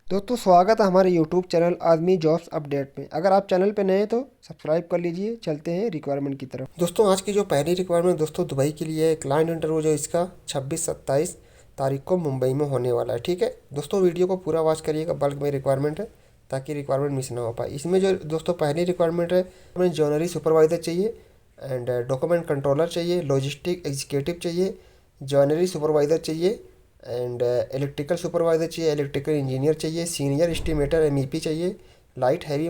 दोस्तों स्वागत है हमारे यूट्यूब चैनल आदमी जॉब्स अपडेट में। अगर आप चैनल पे नए हैं तो सब्सक्राइब कर लीजिए। चलते हैं रिक्वायरमेंट की तरफ। दोस्तों आज की जो पहली रिक्वायरमेंट दोस्तों दुबई के लिए है। क्लाइंट इंटरव्यू जो इसका 26-27 तारीख को मुंबई में होने वाला है। ठीक है दोस्तों, वीडियो को पूरा वॉच करिएगा, बल्क में रिक्वायरमेंट है ताकि रिक्वायरमेंट मिस ना हो पाए। इसमें जो दोस्तों पहली रिक्वायरमेंट है, हमें जॉनरी सुपरवाइज़र चाहिए एंड डॉक्यूमेंट कंट्रोलर चाहिए, लॉजिस्टिक एग्जीक्यूटिव चाहिए, जॉनरी सुपरवाइज़र चाहिए एंड इलेक्ट्रिकल सुपरवाइज़र चाहिए, इलेक्ट्रिकल इंजीनियर चाहिए, सीनियर एस्टिमेटर एमईपी चाहिए, light heavy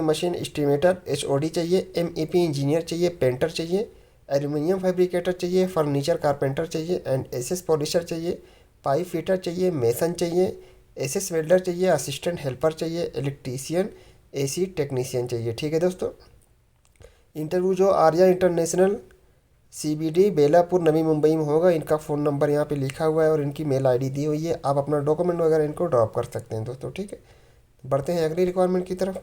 machine estimator HOD चाहिए, एमईपी इंजीनियर चाहिए, पेंटर चाहिए, एल्यूमिनियम फैब्रिकेटर चाहिए, फर्नीचर कारपेंटर चाहिए एंड एसएस पॉलिशर चाहिए, पाइप फिटर चाहिए, मेसन चाहिए, एसएस वेल्डर चाहिए, असिस्टेंट हेल्पर चाहिए, इलेक्ट्रीशियन एसी टेक्नीशियन चाहिए। ठीक है दोस्तों, इंटरव्यू जो आर्या इंटरनेशनल सीबीडी बेलापुर नवी मुंबई में होगा। इनका फ़ोन नंबर यहाँ पे लिखा हुआ है और इनकी मेल आईडी दी हुई है। आप अपना डॉक्यूमेंट वगैरह इनको ड्रॉप कर सकते हैं दोस्तों। ठीक है, बढ़ते हैं अगली रिक्वायरमेंट की तरफ।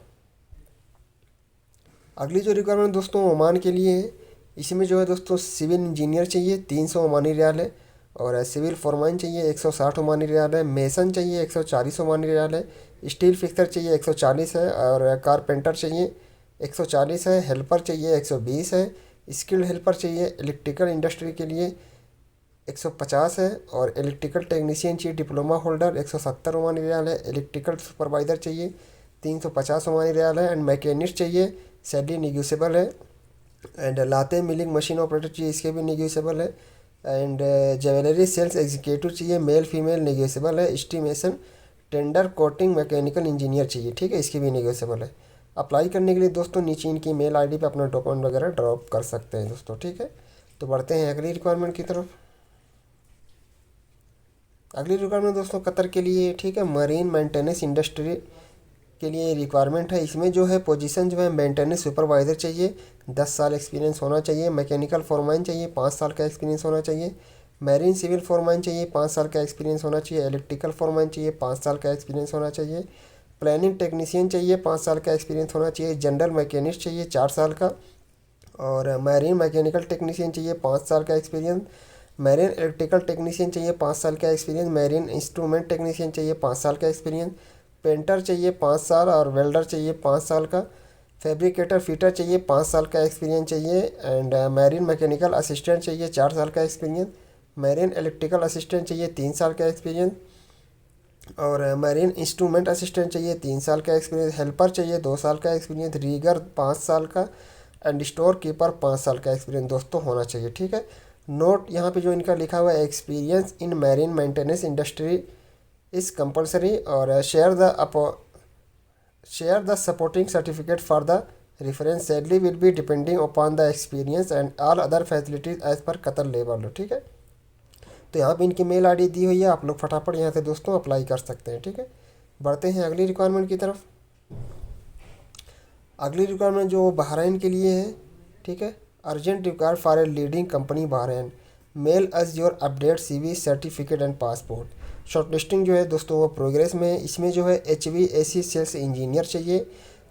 अगली जो रिक्वायरमेंट दोस्तों ओमान के लिए है, इसमें जो है दोस्तों सिविल इंजीनियर चाहिए 300 ओमानी रियाल है, और सिविल फॉरमैन चाहिए 160 ओमानी रियाल है, मेसन चाहिए 140 ओमानी रियाल है, स्टील फिक्सर चाहिए 140 है, और कारपेंटर चाहिए 140 है, हेल्पर चाहिए 120 है, स्किल्ड हेल्पर चाहिए इलेक्ट्रिकल इंडस्ट्री के लिए 150 है, और इलेक्ट्रिकल टेक्नीशियन चाहिए डिप्लोमा होल्डर 170 ओमानी रियाल है, इलेक्ट्रिकल सुपरवाइज़र चाहिए 350 ओमानी रियाल है, एंड मैकेनिस्ट चाहिए, सैलरी निग्यूसेबल है, and latte milling machine operator चाहिए, इसके भी निग्यूसेबल है, एंड ज्वेलरी सेल्स एग्जीक्यूटिव चाहिए, मेल फीमेल निग्यूसेबल है, estimation tender coating mechanical engineer चाहिए। ठीक है, इसकी भी निग्यूसेबल है। अप्लाई करने के लिए दोस्तों नीचे इनकी मेल आईडी पे अपना डॉक्यूमेंट वगैरह ड्रॉप कर सकते हैं दोस्तों। ठीक है, तो बढ़ते हैं अगली रिक्वायरमेंट की तरफ। अगली रिक्वायरमेंट दोस्तों कतर के लिए, ठीक है, मरीन मेंटेनेंस इंडस्ट्री के लिए रिक्वायरमेंट है। इसमें जो है पोजीशन जो है मेंटेनेंस सुपरवाइज़र चाहिए, 10 साल एक्सपीरियंस होना चाहिए, मैकेनिकल फॉरमैन चाहिए 5 साल का एक्सपीरियंस होना चाहिए, मैरीन सिविल फॉरमैन चाहिए 5 साल का एक्सपीरियंस होना चाहिए, इलेक्ट्रिकल फॉरमैन चाहिए 5 साल का एक्सपीरियंस होना चाहिए, प्लानिंग टेक्नीशियन चाहिए 5 साल का एक्सपीरियंस होना चाहिए, जनरल मैकेनिस्ट चाहिए 4 साल का, और मैरीन मैकेनिकल टेक्नीशियन चाहिए 5 साल का एक्सपीरियंस, मैरीन इलेक्ट्रिकल टेक्नीशियन चाहिए 5 साल का एक्सपीरियंस, मैरीन इंस्ट्रूमेंट टेक्नीशियन चाहिए 5 साल का एक्सपीरियंस, पेंटर चाहिए 5 साल, और वेल्डर चाहिए 5 साल का, फैब्रिकेटर फिटर चाहिए 5 साल का एक्सपीरियंस चाहिए, एंड मैरीन मैकेनिकल असिस्टेंट चाहिए 4 साल का एक्सपीरियंस, मैरीन इलेक्ट्रिकल असिस्टेंट चाहिए 3 साल का एक्सपीरियंस, और मैरीन इंस्ट्रूमेंट असिस्टेंट चाहिए 3 साल का एक्सपीरियंस, हेल्पर चाहिए 2 साल का एक्सपीरियंस, रीगर 5 साल का, एंड स्टोर कीपर 5 साल का एक्सपीरियंस दोस्तों होना चाहिए। ठीक है, नोट यहाँ पे जो इनका लिखा हुआ है, experience in marine maintenance industry is compulsory, और share the supporting certificate for the reference, salary will be depending upon the experience and all other facilities as per Qatar level. ठीक है, तो यहाँ पे इनकी मेल आईडी दी हुई है, आप लोग फटाफट यहाँ से दोस्तों अप्लाई कर सकते हैं। ठीक है, बढ़ते हैं अगली रिक्वायरमेंट की तरफ। अगली रिक्वायरमेंट जो बहरीन के लिए है, ठीक है, urgent require for a leading company Bahrain, mail us your update CV certificate and passport. Shortlisting जो है दोस्तों वो प्रोग्रेस में है। इसमें जो है HVAC सेल्स इंजीनियर चाहिए,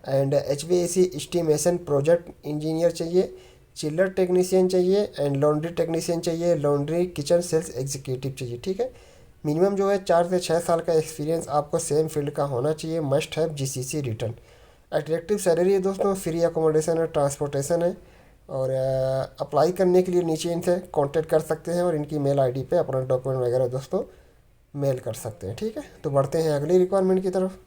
and HVAC estimation project engineer चाहिए, चिल्लर टेक्नीशियन चाहिए, एंड लॉन्ड्री टेक्नीशियन चाहिए, लॉन्ड्री किचन सेल्स एग्जीक्यूटिव चाहिए। ठीक है, मिनिमम जो है 4 से 6 साल का एक्सपीरियंस आपको सेम फील्ड का होना चाहिए, must have GCC return. Attractive salary है दोस्तों, फ्री अकोमोडेशन है, ट्रांसपोर्टेशन है, और अप्लाई करने के लिए नीचे इनसे कांटेक्ट कर सकते हैं और इनकी मेल आईडी पे अपना डॉक्यूमेंट वगैरह दोस्तों मेल कर सकते हैं। ठीक है, तो बढ़ते हैं अगली रिक्वायरमेंट की तरफ।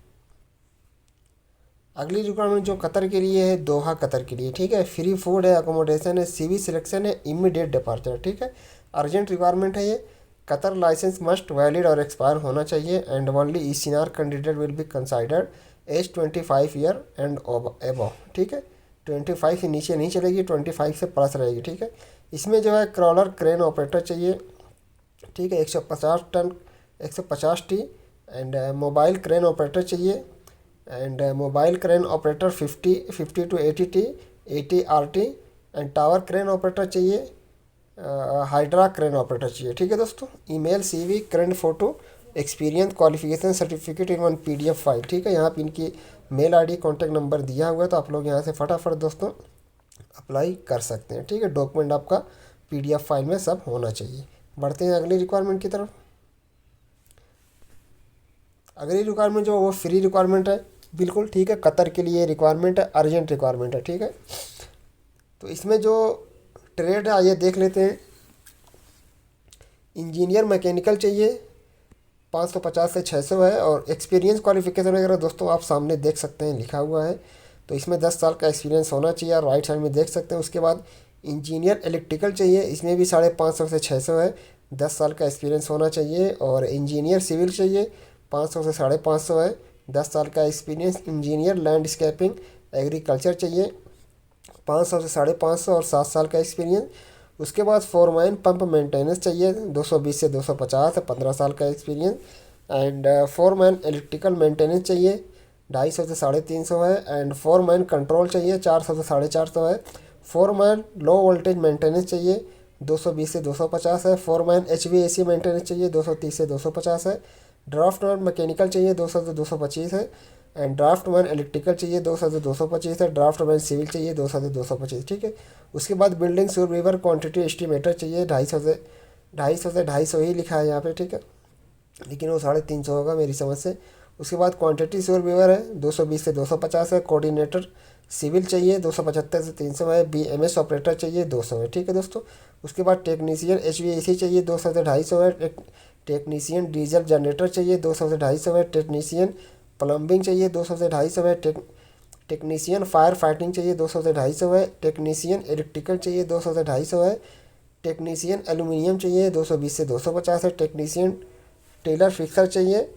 अगली रिक्वायरमेंट जो कतर के लिए है, दोहा कतर के लिए, ठीक है, फ्री फूड है, अकोमोडेशन है, CV सिलेक्शन है, इमीडिएट डिपार्चर। ठीक है, अर्जेंट रिक्वायरमेंट है ये। कतर लाइसेंस मस्ट वैलिड और एक्सपायर होना चाहिए, and only ECNR candidate will be considered age 25 year and above. ठीक है, 25 से नीचे नहीं चलेगी, 25 से प्लस रहेगी। ठीक है, इसमें जो है क्रॉलर क्रेन ऑपरेटर चाहिए, ठीक है, 150 ton 150 T, and mobile crane operator चाहिए, and mobile crane operator 50 to 80 T, 80 RT, and tower crane operator चाहिए, हाइड्रा क्रेन ऑपरेटर चाहिए। ठीक है दोस्तों, email CV current photo experience qualification certificate in one PDF file. ठीक है, यहाँ पे इनकी मेल आईडी कॉन्टैक्ट नंबर दिया हुआ है, तो आप लोग यहाँ से फटाफट दोस्तों अप्लाई कर सकते हैं। ठीक है, डॉक्यूमेंट आपका PDF फाइल में सब होना चाहिए। बढ़ते हैं अगली रिक्वायरमेंट की तरफ। अगली रिक्वायरमेंट जो वो फ्री रिक्वायरमेंट है बिल्कुल, ठीक है। कतर के लिए रिक्वायरमेंट है, अर्जेंट रिक्वायरमेंट है, ठीक है। तो इसमें जो ट्रेड है आइए देख लेते हैं। इंजीनियर मैकेनिकल चाहिए, 550 से 600 है। और एक्सपीरियंस क्वालिफिकेशन वगैरह दोस्तों आप सामने देख सकते हैं लिखा हुआ है। तो इसमें 10 साल का एक्सपीरियंस होना चाहिए, और राइट साइड में देख सकते हैं। उसके बाद इंजीनियर इलेक्ट्रिकल चाहिए, इसमें भी 550 से 600 है, 10 साल का एक्सपीरियंस होना चाहिए। और इंजीनियर सिविल चाहिए, 500 से 550 है, 10 साल का एक्सपीरियंस। इंजीनियर लैंडस्केपिंग एग्रीकल्चर चाहिए, 500 से 550 और 7 साल का एक्सपीरियंस। उसके बाद फोरमैन पंप मेंटेनेंस चाहिए, 220 से 250 है, 15 साल का experience. And foreman electrical maintenance चाहिए, 250 से 350 है। एंड फोरमैन कंट्रोल चाहिए, 400 से 450 है। फोरमैन लो वोल्टेज मेंटेनेंस चाहिए, 220 से 250 है। फोरमैन HVAC मेंटेनेंस चाहिए, 230 से 250 है। ड्राफ्टमैन मैकेनिकल चाहिए, 200 से 225 है। एंड ड्राफ्टमैन इलेक्ट्रिकल चाहिए, 200 से 225 है। ड्राफ्टमैन सिविल चाहिए, 200 से 225, ठीक है। उसके बाद बिल्डिंग सुपरवाइजर क्वांटिटी एस्टिमेटर चाहिए, 250 ही लिखा है यहाँ पे, ठीक है, लेकिन वो 350 होगा मेरी समझ से। उसके बाद क्वांटिटी सुपरवाइजर है, 220 से 250 है। कोऑर्डिनेटर सिविल चाहिए, 275 से 300 है। BMS ऑपरेटर चाहिए, 200 है, ठीक है दोस्तों। उसके बाद टेक्नीशियन HVAC चाहिए, 200 से 250 है। टेक्नीशियन डीजल जनरेटर चाहिए, 200 से 250 है। टेक्नीशियन प्लम्बिंग चाहिए, 200 से 250 है। टेक्नीशियन फायर फाइटिंग चाहिए, 200 से 250 है। टेक्नीशियन इलेक्ट्रिकल चाहिए, 200 से 250 है। टेक्नीशियन एल्यूमिनियम चाहिए, 220 से 250 है। टेक्नीशियन टेलर फिक्सर चाहिए,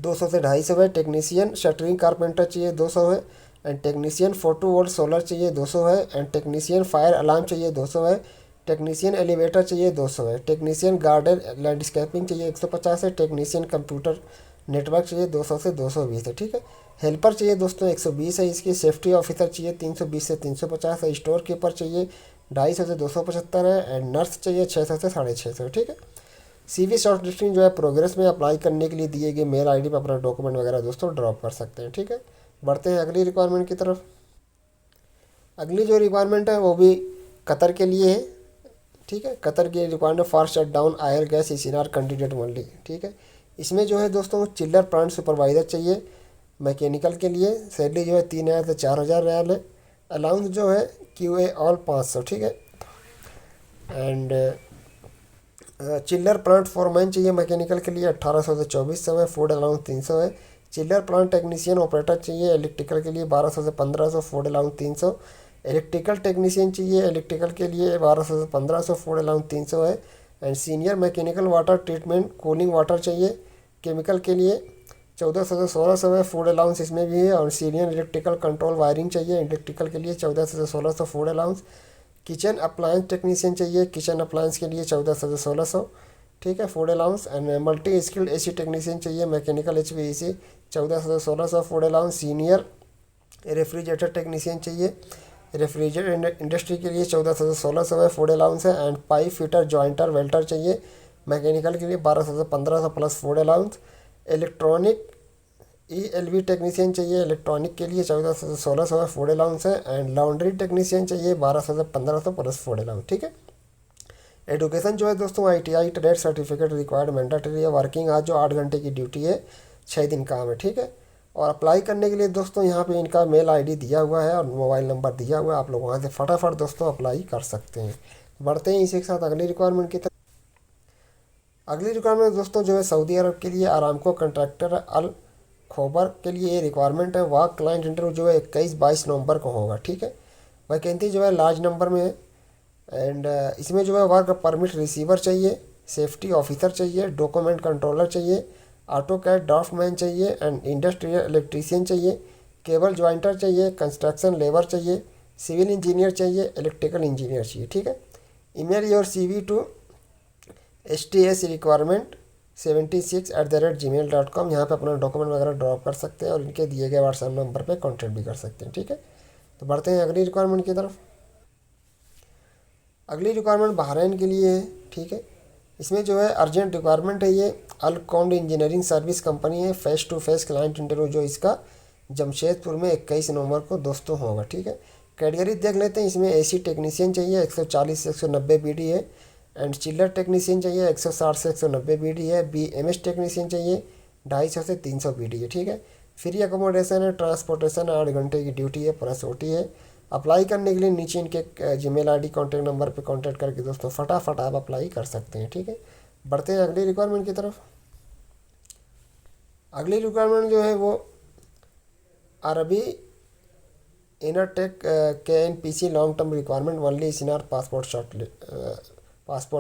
200 से 250 है। टेक्नीशियन शटरिंग कारपेंटर चाहिए, 200 है। And technician photo volt solar चाहिए, 200 है। एंड टेक्नीशियन फायर अलार्म चाहिए, 200 है। टेक्नीशियन एलिवेटर चाहिए, 200 है। टेक्नीशियन गार्डन लैंडस्केपिंग चाहिए, 150 है। टेक्नीशियन कंप्यूटर नेटवर्क चाहिए, 200 से 220 है, ठीक है। हेल्पर चाहिए दोस्तों, 120 है इसकी। सेफ्टी ऑफिसर चाहिए, 320 से 350 है। स्टोर कीपर चाहिए, 250 से 275 है। एंड नर्स चाहिए, 600 से 650 है, ठीक है। CV शॉर्ट लिस्टिंग जो है प्रोग्रेस में अप्लाई करने के लिए दिए गए मेल ID पर अपना डॉक्यूमेंट वगैरह दोस्तों ड्रॉप कर सकते हैं, ठीक है। बढ़ते हैं अगली रिक्वायरमेंट की तरफ। अगली जो रिक्वायरमेंट है वो भी कतर के लिए है, ठीक है। कतर की requirement for shut down oil gas इसिनार कैंडिडेट ओनली, ठीक है। इसमें जो है दोस्तों चिल्लर प्लांट सुपरवाइज़र चाहिए मैकेनिकल के लिए। सैलरी जो है 3,000 से 4,000 रियाल है। अलाउंस जो है QA ऑल 500, ठीक है। एंड चिल्लर प्लांट फोरमैन चाहिए मैकेनिकल के लिए, 1800 से 2400 है। फूड अलाउंस 300 है। चिल्लर प्लांट टेक्नीशियन ऑपरेटर चाहिए इलेक्ट्रिकल के लिए, 1200 से 1500। Food allowance 300। इलेक्ट्रिकल टेक्नीशियन चाहिए इलेक्ट्रिकल के लिए, 1200 से 1500। फूड अलाउंस 300 है। And senior mechanical water treatment cooling water चाहिए केमिकल के लिए, 1400 से 1600 है। फूड अलाउंस इसमें भी है। और सीनियर इलेक्ट्रिकल कंट्रोल वायरिंग चाहिए इलेक्ट्रिकल के लिए, 1400 से 1600। Food allowance. Kitchen appliance technician चाहिए किचन अप्लायंस के लिए, 1400 से 1600, ठीक है। Food allowance. And multi skilled AC technician चाहिए मैकेनिकल HVAC, 1400 से 1600। Food allowance. Senior refrigerator technician चाहिए रेफ्रिजरेटर इंडस्ट्री के लिए, 1400 से 1600 है। फूड अलाउंस है। And pipe fitter jointer welter चाहिए मैकेनिकल के लिए, 1200 से 1500 plus food allowance. Electronic ELV technician चाहिए इलेक्ट्रॉनिक के लिए, 1400 से 1600 है। फूड अलाउंस है। एंड लॉन्ड्री टेक्नीशियन चाहिए, 1200 से 1500 प्लस फूड अलाउंस, ठीक है। एडुकेशन जो है दोस्तों ITI trade certificate required mandatory है। वर्किंग आज जो 8 घंटे की ड्यूटी है, 6 दिन काम है, ठीक है। और अप्लाई करने के लिए दोस्तों यहाँ पे इनका मेल ID दिया हुआ है और मोबाइल नंबर दिया हुआ है, आप लोग वहाँ से फटाफट दोस्तों अप्लाई कर सकते हैं। बढ़ते हैं इसी के साथ अगली रिक्वायरमेंट की तरफ। अगली रिक्वायरमेंट दोस्तों जो है सऊदी अरब के लिए आरामको कंट्रैक्टर अल खोबर के लिए ये रिक्वायरमेंट है। वहाँ क्लाइंट इंटरव्यू जो है 21-22 नवंबर को होगा, ठीक है। वैकेंसी जो है लार्ज नंबर में है। एंड इसमें जो है वर्क परमिट रिसीवर चाहिए, सेफ्टी ऑफिसर चाहिए, डॉक्यूमेंट कंट्रोलर चाहिए, ऑटो कैड ड्राफ्टमैन चाहिए। एंड इंडस्ट्रियल इलेक्ट्रीशियन चाहिए, केबल ज्वाइंटर चाहिए, कंस्ट्रक्शन लेबर चाहिए, सिविल इंजीनियर चाहिए, इलेक्ट्रिकल इंजीनियर चाहिए, ठीक है। Email your CV to STS requirement 76@gmail.com। यहाँ पे अपना डॉक्यूमेंट वगैरह ड्रॉप कर सकते हैं और इनके दिए गए व्हाट्सएप नंबर पे कांटेक्ट भी कर सकते हैं, ठीक है। तो बढ़ते हैं अगली रिक्वायरमेंट की तरफ। अगली रिक्वायरमेंट बहरीन के लिए है, ठीक है। इसमें जो है अर्जेंट रिक्वायरमेंट है। ये अलकौंड इंजीनियरिंग सर्विस कंपनी है। Face to face client interview जो इसका जमशेदपुर में 21 नवंबर को दोस्तों होगा, ठीक है। कैटेगरी देख लेते हैं। इसमें AC टेक्नीशियन चाहिए, 140 से 190 BD है। एंड चिल्लर टेक्नीशियन चाहिए, 160 से 190 BD है। BMS टेक्नीशियन चाहिए, 250 से 300 पीडी है, ठीक है। फ्री अकोमोडेशन है, ट्रांसपोर्टेशन 8 घंटे की ड्यूटी है प्लस ओटी है। अप्लाई करने के लिए नीचे इनके जीमेल आईडी कॉन्टैक्ट नंबर पे कांटेक्ट करके दोस्तों फटाफट आप अप्लाई कर सकते हैं, ठीक है। बढ़ते हैं अगली रिक्वायरमेंट की तरफ। अगली रिक्वायरमेंट जो है वो अरबी इनरटेक KNPC long term requirement only senior passport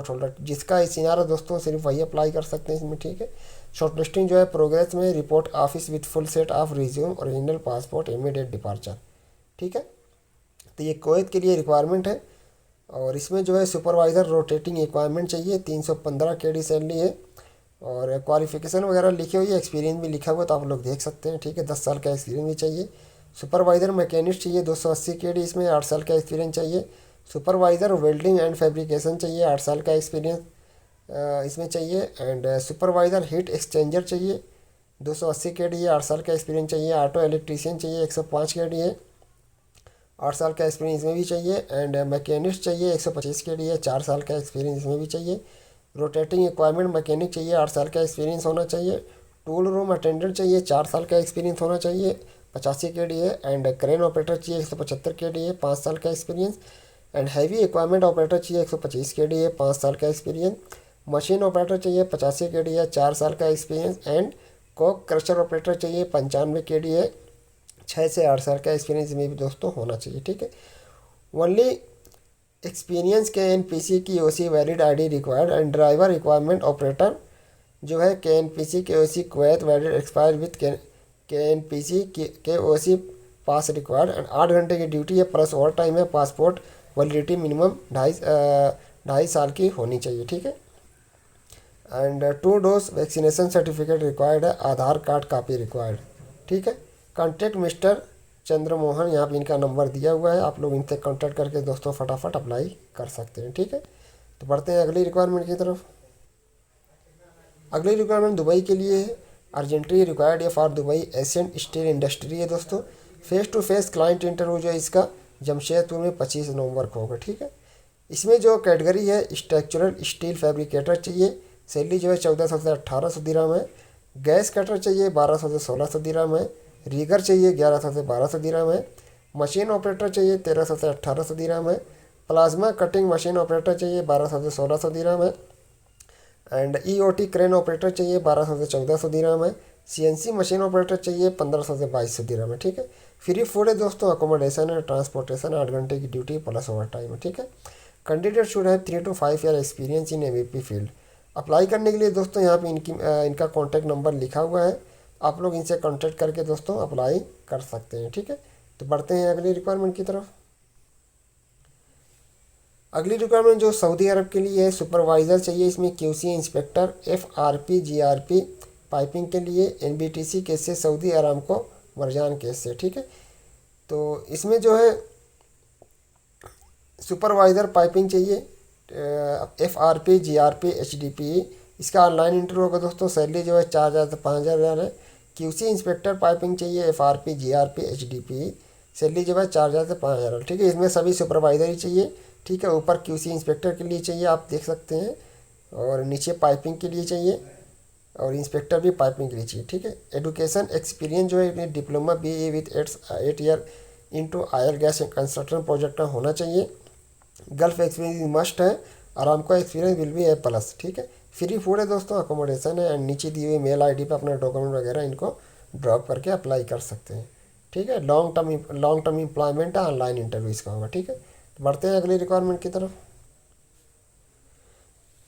holder, जिसका सीनियर है दोस्तों सिर्फ वही अप्लाई कर सकते हैं इसमें, ठीक है। शॉर्ट लिस्टिंग जो है प्रोग्रेस में, report office with full set of resume original passport immediate departure, ठीक है। तो ये कुवैत के लिए रिक्वायरमेंट है और इसमें जो है सुपरवाइज़र रोटेटिंग रिक्वायरमेंट चाहिए। 315 KD सैलरी है और क्वालिफिकेशन वगैरह लिखी हुई है, एक्सपीरियंस भी लिखा हुआ है तो आप लोग देख सकते हैं, ठीक है। 10 साल का एक्सपीरियंस भी चाहिए। सुपरवाइज़र मैकेनिस्ट चाहिए 280 KD, इसमें 8 साल का एक्सपीरियंस चाहिए। सुपरवाइज़र वेल्डिंग एंड फैब्रिकेशन चाहिए, 8 साल का एक्सपीरियंस इसमें चाहिए। एंड सुपरवाइज़र हीट एक्सचेंजर चाहिए 280 KD है, 8 साल का एक्सपीरियंस चाहिए। ऑटो इलेक्ट्रीशियन चाहिए 105 KD है, 8 साल का एक्सपीरियंस इसमें भी चाहिए। एंड मैकेनिस्ट चाहिए 125 KD है, 4 साल का एक्सपीरियंस इसमें भी चाहिए। रोटेटिंग इक्वायरमेंट मैकेनिक चाहिए, 8 साल का एक्सपीरियंस होना चाहिए। टूल रूम अटेंडेंट चाहिए, 4 साल का एक्सपीरियंस होना चाहिए, 85 KD है। एंड क्रेन ऑपरेटर चाहिए 175 KD है, 5 साल का एक्सपीरियंस। एंड हैवी इक्वायरमेंट ऑपरेटर चाहिए 125 KD है, 5 साल का एक्सपीरियंस। मशीन ऑपरेटर चाहिए 85 KD है, 4 साल का experience. And Coke crusher operator चाहिए 95 KD है, 6 से 8 साल का एक्सपीरियंस में भी दोस्तों होना चाहिए, ठीक है। ओनली एक्सपीरियंस KNPC की OC valid ID required. And driver requirement operator जो है KNPC KOC Kuwait valid expire with KNPC KOC pass required. And 8 घंटे की ड्यूटी है प्लस ओवर टाइम है। पासपोर्ट वैलिडिटी मिनिमम 2.5 साल की होनी चाहिए, ठीक है। And 2 dose vaccination certificate required है, आधार कार्ड कापी रिक्वायर्ड, ठीक है। कॉन्टैक्ट मिस्टर चंद्रमोहन, यहाँ पे इनका नंबर दिया हुआ है, आप लोग इनसे कॉन्टैक्ट करके दोस्तों फटाफट अप्लाई कर सकते हैं, ठीक है। तो बढ़ते हैं अगली रिक्वायरमेंट की तरफ। अगली रिक्वायरमेंट दुबई के लिए है। अर्जेंटली रिक्वायर्ड है for Dubai Asian steel industry है दोस्तों। Face to face client interview जो है इसका जमशेदपुर में 25 नवंबर को होगा, ठीक है। इसमें जो कैटेगरी है स्ट्रक्चरल स्टील फैब्रिकेटर चाहिए, सैलरी जो है 1400 से 1800 दिरहम है। गैस कटर चाहिए 1200 से 1600 दिरहम है। रीगर चाहिए 1100 से 1200 दिरहम है। मशीन ऑपरेटर चाहिए 1300 से 1800 दिरहम है। प्लाज्मा कटिंग मशीन ऑपरेटर चाहिए 1200 से 1600 दिरहम है। एंड EOT क्रेन ऑपरेटर चाहिए 1200 से 1400 दिरहम है। CNC मशीन ऑपरेटर चाहिए 1500 से 2200 दिरहम है, ठीक है। फ्री फूड है दोस्तों, अकोमोडेशन है, ट्रांसपोर्टेशन, 8 घंटे की ड्यूटी प्लस ओवर टाइम है, ठीक है। Candidate should have 3 to 5 year experience in AVP field. Apply करने के लिए दोस्तों यहाँ पे इनका कॉन्टैक्ट नंबर लिखा हुआ है, आप लोग इनसे कॉन्टैक्ट करके दोस्तों अप्लाई कर सकते हैं, ठीक है। तो बढ़ते हैं अगली रिक्वायरमेंट की तरफ। अगली रिक्वायरमेंट जो सऊदी अरब के लिए है, सुपरवाइज़र चाहिए, इसमें QC inspector FRP GRP piping के लिए NBTC केस से सऊदी अरामको मरजान केस से, ठीक है। तो इसमें जो है सुपरवाइज़र पाइपिंग चाहिए FRP GRP HDPE, इसका ऑनलाइन इंटरव्यू होगा दोस्तों। सैलरी जो है 4000 से 5000 रियाल है। QC इंस्पेक्टर पाइपिंग चाहिए FRP GRP HDPE, सैलरी जो है 4000 से 5000, ठीक है। इसमें सभी सुपरवाइज़र ही चाहिए, ठीक है। ऊपर QC इंस्पेक्टर के लिए चाहिए, आप देख सकते हैं, और नीचे पाइपिंग के लिए चाहिए और इंस्पेक्टर भी पाइपिंग के लिए चाहिए, ठीक है। एजुकेशन एक्सपीरियंस जो है diploma BE with 8 year into oil gas construction project होना चाहिए। गल्फ एक्सपीरियंस मस्ट है। Aramco experience will be A+, ठीक है। फ्री फूड है दोस्तों, अकोमोडेशन है। एंड नीचे दी हुई मेल ID पे अपना डॉक्यूमेंट वगैरह इनको ड्रॉप करके अप्लाई कर सकते हैं, ठीक है। लॉन्ग टर्म एम्प्लॉयमेंट है, ऑनलाइन इंटरव्यू इसका होगा, ठीक है। तो बढ़ते हैं अगली रिक्वायरमेंट की तरफ।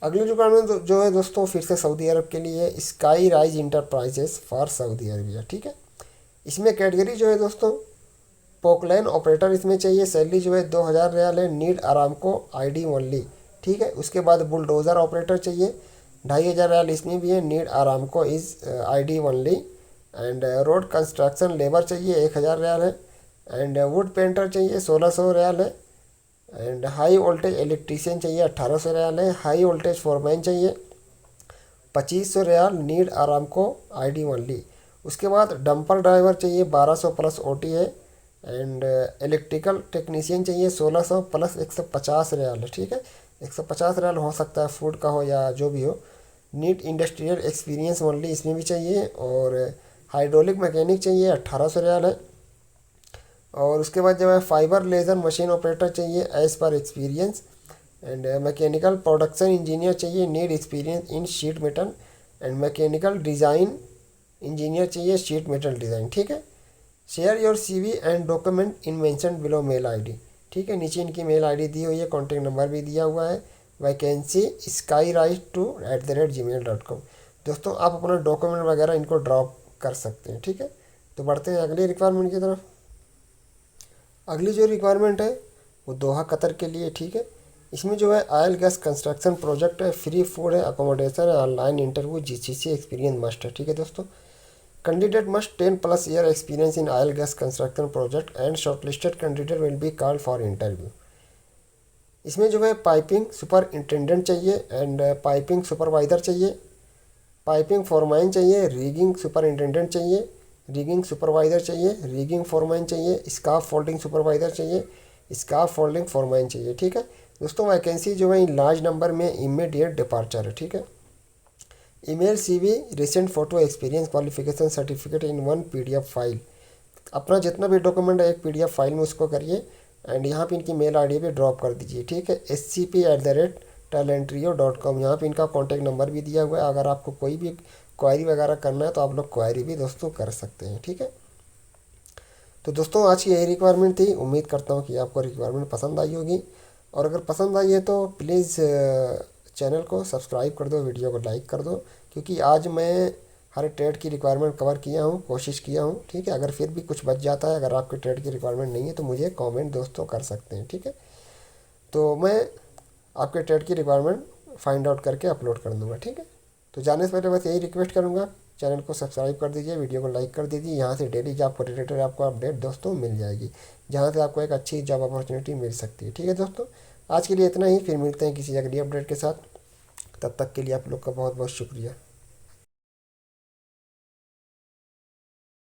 अगली रिक्वायरमेंट जो है दोस्तों फिर से सऊदी अरब के लिए sky rise enterprises for Saudi Arabia, ठीक है। इसमें कैटेगरी जो है दोस्तों पोकलैन ऑपरेटर इसमें चाहिए, सैलरी जो है 2000 रियाल है। नीड आरामको ID ओनली, ठीक है। उसके बाद बुलडोज़र ऑपरेटर चाहिए 2500 रियाल, इसमें भी है। Need Aramco is ID only. And road construction labour चाहिए 1000 रियाल है। एंड वुड पेंटर चाहिए 1600 रियाल है। एंड हाई वोल्टेज इलेक्ट्रीशियन चाहिए 1800 रियाल है। हाई वोल्टेज फोरमैन चाहिए 2500 riyal. Need Aramco ID only. उसके बाद डंपर ड्राइवर चाहिए 1200 प्लस OT है। एंड इलेक्ट्रिकल टेक्नीशियन चाहिए 1600 प्लस 150 रियाल है, ठीक है। 150 रियाल हो सकता है फूड का हो या जो भी हो। नीट इंडस्ट्रियल एक्सपीरियंस ओनली इसमें भी चाहिए। और हाइड्रोलिक मैकेनिक चाहिए, 1800 रियाल है। और उसके बाद जो है फाइबर लेज़र मशीन ऑपरेटर चाहिए as per experience. And mechanical production engineer चाहिए, need experience in sheet metal. And mechanical design engineer चाहिए, शीट मेटल डिज़ाइन। ठीक है। Share your CV and document in mention below mail ID। ठीक है, नीचे इनकी mail ID दी हुई है, कॉन्टैक्ट नंबर भी दिया हुआ है। Vacancy skyrise2@gmail.com। दोस्तों आप अपना डॉक्यूमेंट वगैरह इनको ड्रॉप कर सकते हैं। ठीक है, तो बढ़ते हैं अगली रिक्वायरमेंट की तरफ। अगली जो रिक्वायरमेंट है वो दोहा कतर के लिए। ठीक है, इसमें जो है ऑयल गैस कंस्ट्रक्शन प्रोजेक्ट है, फ्री फूड है, अकोमोडेशन है, online interview, GCC experience must है। ठीक है दोस्तों, candidate must 10+ year experience in oil gas construction project and shortlisted candidate will be called for interview. इसमें जो है पाइपिंग सुपरिंटेंडेंट चाहिए एंड पाइपिंग सुपरवाइज़र चाहिए, पाइपिंग फोरमैन चाहिए, रिगिंग सुपरिंटेंडेंट चाहिए, रिगिंग सुपरवाइज़र चाहिए, रिगिंग फोरमैन चाहिए, स्काफ फोल्डिंग सुपरवाइज़र चाहिए, स्काफ फोल्डिंग फोरमैन चाहिए। ठीक है दोस्तों, वैकेंसी जो है लार्ज नंबर में इमीडिएट डिपार्चर है। ठीक है, email CV recent photo experience qualification certificate इन 1 PDF फाइल। अपना जितना भी डॉक्यूमेंट है एक PDF फाइल में उसको करिए एंड यहाँ पे इनकी मेल ID पे ड्रॉप कर दीजिए। ठीक है, scp@talentrio.com। यहाँ पे इनका कॉन्टैक्ट नंबर भी दिया हुआ है। अगर आपको कोई भी क्वायरी वगैरह करना है तो आप लोग क्वायरी भी दोस्तों कर सकते हैं। ठीक है, तो दोस्तों आज की यही रिक्वायरमेंट थी। उम्मीद करता हूँ कि आपको रिक्वायरमेंट पसंद आई होगी, और अगर पसंद आई है तो प्लीज़ चैनल को सब्सक्राइब कर दो, वीडियो को लाइक कर दो, क्योंकि आज मैं हर ट्रेड की रिक्वायरमेंट कवर किया हूँ, कोशिश किया हूँ। ठीक है, अगर फिर भी कुछ बच जाता है, अगर आपके ट्रेड की रिक्वायरमेंट नहीं है तो मुझे कमेंट दोस्तों कर सकते हैं। ठीक है, तो मैं आपके ट्रेड की रिक्वायरमेंट फाइंड आउट करके अपलोड कर दूँगा। ठीक है, तो जाने से पहले बस यही रिक्वेस्ट करूँगा, चैनल को सब्सक्राइब कर दीजिए, वीडियो को लाइक कर दीजिए। यहाँ से डेली जॉब को रिलेटेड आपको अपडेट दोस्तों मिल जाएगी, जहाँ से आपको एक अच्छी जॉब अपॉर्चुनिटी मिल सकती है। ठीक है दोस्तों, आज के लिए इतना ही, फिर मिलते हैं किसी अगली अपडेट के साथ। तब तक के लिए आप लोग का बहुत बहुत शुक्रिया।